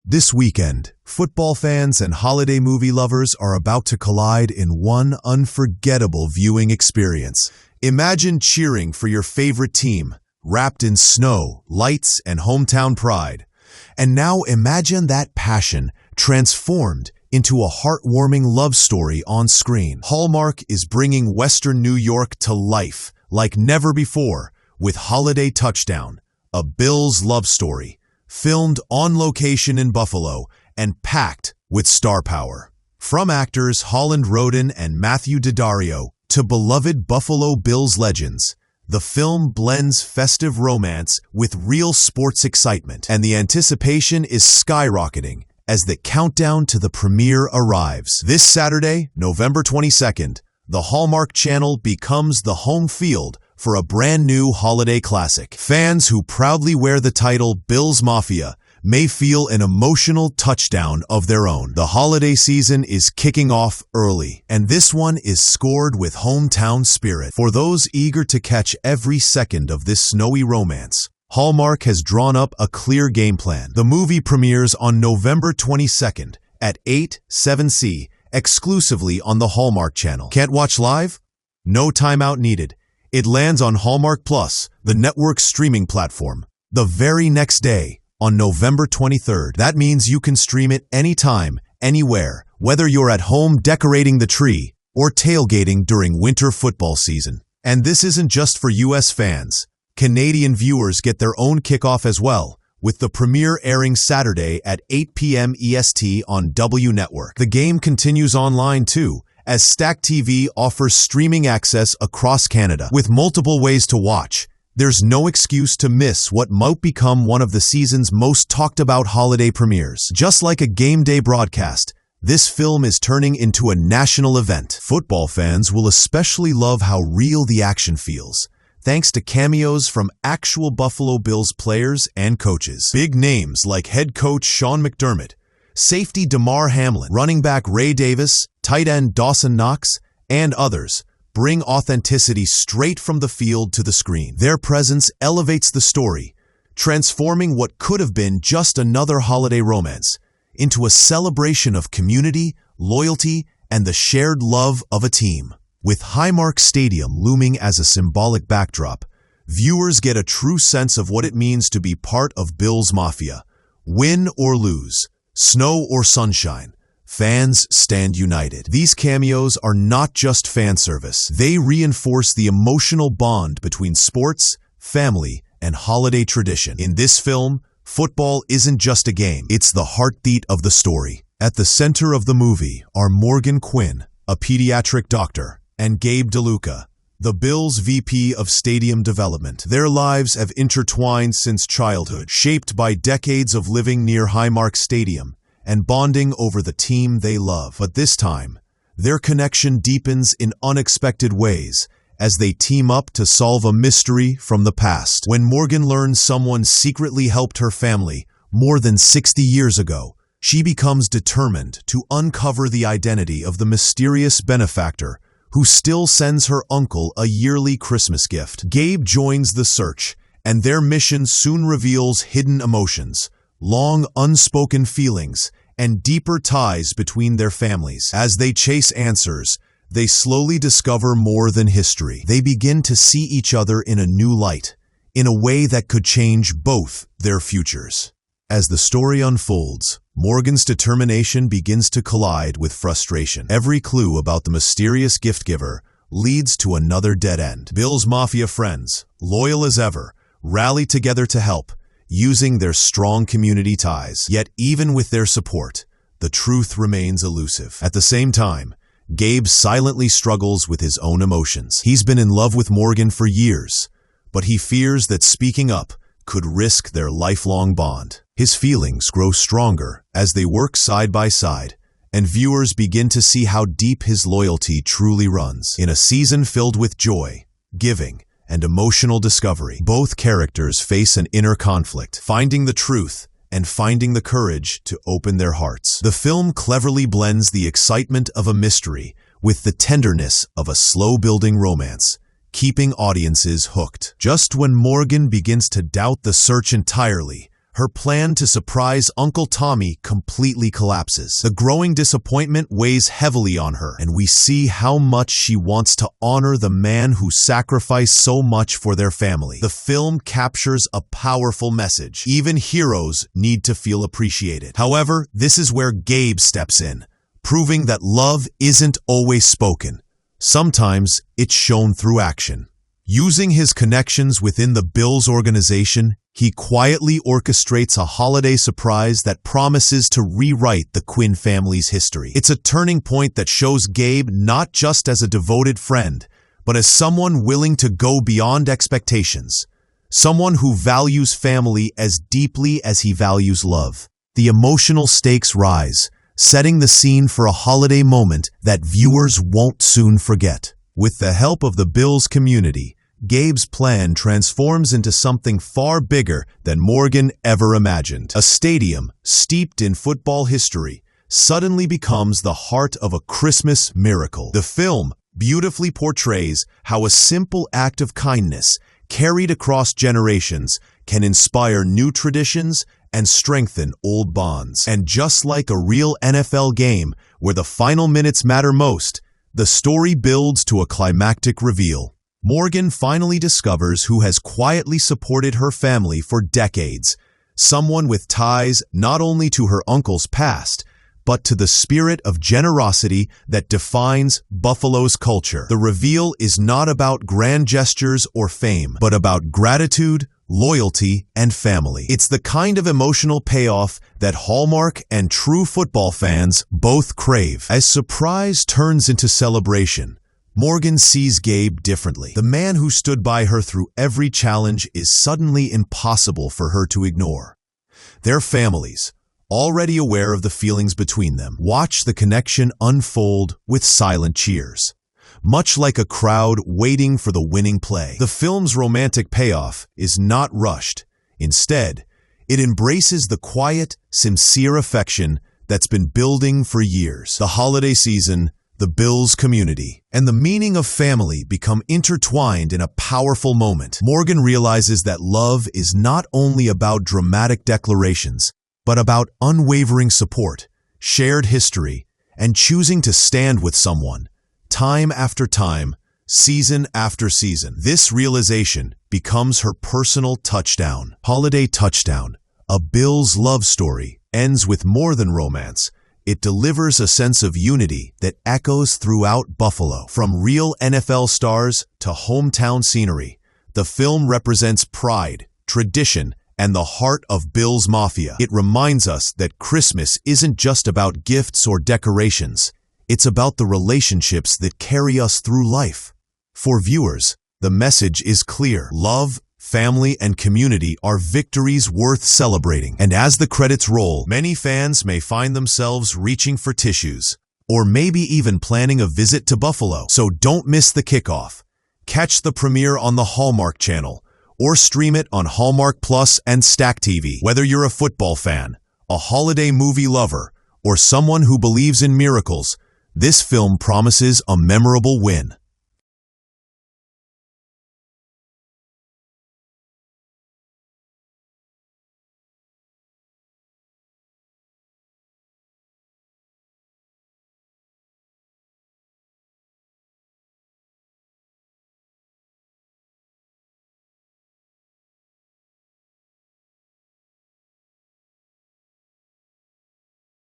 This weekend, football fans and holiday movie lovers are about to collide in one unforgettable viewing experience. Imagine cheering for your favorite team, wrapped in snow, lights, and hometown pride. And now imagine that passion transformed into a heartwarming love story on screen. Hallmark is bringing Western New York to life like never before with Holiday Touchdown, a Bills love story, filmed on location in Buffalo and packed with star power. From actors Holland Roden and Matthew Daddario to beloved Buffalo Bills legends, the film blends festive romance with real sports excitement, and the anticipation is skyrocketing as the countdown to the premiere arrives. This Saturday, November 22nd, the Hallmark Channel becomes the home field for a brand new holiday classic. Fans who proudly wear the title Bills Mafia may feel an emotional touchdown of their own. The holiday season is kicking off early, and this one is scored with hometown spirit. For those eager to catch every second of this snowy romance, Hallmark has drawn up a clear game plan. The movie premieres on November 22nd at 8/7 exclusively on the Hallmark Channel. Can't watch live? No timeout needed. It lands on Hallmark Plus, the network's streaming platform, the very next day on November 23rd. That means you can stream it anytime, anywhere, whether you're at home decorating the tree or tailgating during winter football season. And this isn't just for US fans. Canadian viewers get their own kickoff as well, with the premiere airing Saturday at 8 p.m. EST on W Network. The game continues online too, as Stack TV offers streaming access across Canada. With multiple ways to watch, there's no excuse to miss what might become one of the season's most talked about holiday premieres. Just like a game day broadcast, this film is turning into a national event. Football fans will especially love how real the action feels, thanks to cameos from actual Buffalo Bills players and coaches. Big names like head coach Sean McDermott, safety Damar Hamlin, running back Ray Davis, tight end Dawson Knox, and others bring authenticity straight from the field to the screen. Their presence elevates the story, transforming what could have been just another holiday romance into a celebration of community, loyalty, and the shared love of a team. With Highmark Stadium looming as a symbolic backdrop, viewers get a true sense of what it means to be part of Bills Mafia. Win or lose, snow or sunshine, fans stand united. These cameos are not just fan service. They reinforce the emotional bond between sports, family, and holiday tradition. In this film, football isn't just a game. It's the heartbeat of the story. At the center of the movie are Morgan Quinn, a pediatric doctor, and Gabe DeLuca, the Bills' VP of Stadium Development. Their lives have intertwined since childhood, shaped by decades of living near Highmark Stadium and bonding over the team they love. But this time, their connection deepens in unexpected ways as they team up to solve a mystery from the past. When Morgan learns someone secretly helped her family more than 60 years ago, she becomes determined to uncover the identity of the mysterious benefactor who still sends her uncle a yearly Christmas gift. Gabe joins the search, and their mission soon reveals hidden emotions, long unspoken feelings, and deeper ties between their families. As they chase answers, they slowly discover more than history. They begin to see each other in a new light, in a way that could change both their futures. As the story unfolds, Morgan's determination begins to collide with frustration. Every clue about the mysterious gift giver leads to another dead end. Bills Mafia friends, loyal as ever, rally together to help, using their strong community ties. Yet even with their support, the truth remains elusive. At the same time, Gabe silently struggles with his own emotions. He's been in love with Morgan for years, but he fears that speaking up could risk their lifelong bond. His feelings grow stronger as they work side by side, and viewers begin to see how deep his loyalty truly runs. In a season filled with joy, giving, and emotional discovery, both characters face an inner conflict, finding the truth and finding the courage to open their hearts. The film cleverly blends the excitement of a mystery with the tenderness of a slow-building romance, keeping audiences hooked. Just when Morgan begins to doubt the search entirely, her plan to surprise Uncle Tommy completely collapses. The growing disappointment weighs heavily on her, and we see how much she wants to honor the man who sacrificed so much for their family. The film captures a powerful message. Even heroes need to feel appreciated. However, this is where Gabe steps in, proving that love isn't always spoken. Sometimes it's shown through action. Using his connections within the Bills organization, he quietly orchestrates a holiday surprise that promises to rewrite the Quinn family's history. It's a turning point that shows Gabe not just as a devoted friend, but as someone willing to go beyond expectations. Someone who values family as deeply as he values love. The emotional stakes rise, setting the scene for a holiday moment that viewers won't soon forget. With the help of the Bills community, Gabe's plan transforms into something far bigger than Morgan ever imagined. A stadium steeped in football history suddenly becomes the heart of a Christmas miracle. The film beautifully portrays how a simple act of kindness carried across generations can inspire new traditions and strengthen old bonds. And just like a real NFL game where the final minutes matter most, the story builds to a climactic reveal. Morgan finally discovers who has quietly supported her family for decades, someone with ties not only to her uncle's past, but to the spirit of generosity that defines Buffalo's culture. The reveal is not about grand gestures or fame, but about gratitude, loyalty, and family. It's the kind of emotional payoff that Hallmark and true football fans both crave. As surprise turns into celebration, Morgan sees Gabe differently. The man who stood by her through every challenge is suddenly impossible for her to ignore. Their families, already aware of the feelings between them, watch the connection unfold with silent cheers. Much like a crowd waiting for the winning play. The film's romantic payoff is not rushed. Instead, it embraces the quiet, sincere affection that's been building for years. The holiday season, the Bills community, and the meaning of family become intertwined in a powerful moment. Morgan realizes that love is not only about dramatic declarations, but about unwavering support, shared history, and choosing to stand with someone, time after time, season after season. This realization becomes her personal touchdown. Holiday Touchdown, a Bills love story, ends with more than romance. It delivers a sense of unity that echoes throughout Buffalo. From real NFL stars to hometown scenery, the film represents pride, tradition, and the heart of Bills Mafia. It reminds us that Christmas isn't just about gifts or decorations. It's about the relationships that carry us through life. For viewers, the message is clear. Love, family, and community are victories worth celebrating. And as the credits roll, many fans may find themselves reaching for tissues, or maybe even planning a visit to Buffalo. So don't miss the kickoff. Catch the premiere on the Hallmark Channel, or stream it on Hallmark Plus and Stack TV. Whether you're a football fan, a holiday movie lover, or someone who believes in miracles, this film promises a memorable win.